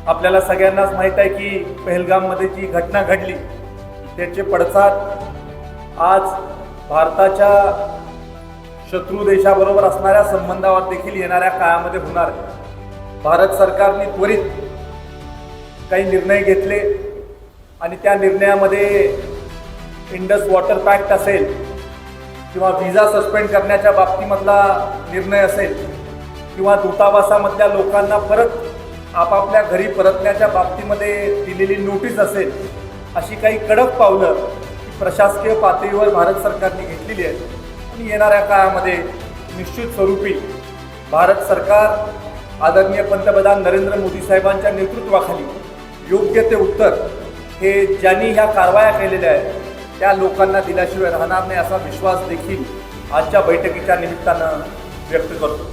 आपल्याला सगळ्यांनाच माहीत आहे की पहलगाममध्ये जी घटना घडली त्याचे पडसाद आज भारताच्या शत्रू देशाबरोबर असणाऱ्या संबंधावर देखील येणाऱ्या काळामध्ये होणार आहे। भारत सरकारने त्वरित काही निर्णय घेतले आणि त्या निर्णयामध्ये इंडस वॉटर पॅक्ट असेल किंवा व्हिसा सस्पेंड करण्याच्या बाबतीमधला निर्णय असेल किंवा दूतावासामधल्या लोकांना परत आपापल्या घरी परतण्याच्या बाबतीमध्ये दिलेली नोटीस असेल, अशी काही कडक पावलं प्रशासकीय पातळीवर भारत सरकारने घेतलेली आहे। आणि येणाऱ्या काळामध्ये निश्चित स्वरूपी भारत सरकार आदरणीय पंतप्रधान नरेंद्र मोदी साहेबांच्या नेतृत्वाखाली योग्य ते उत्तर हे ज्यांनी ह्या कारवाया केलेल्या आहेत त्या लोकांना दिल्याशिवाय राहणार नाही, असा विश्वास देखील आजच्या बैठकीच्या निमित्तानं व्यक्त करतो।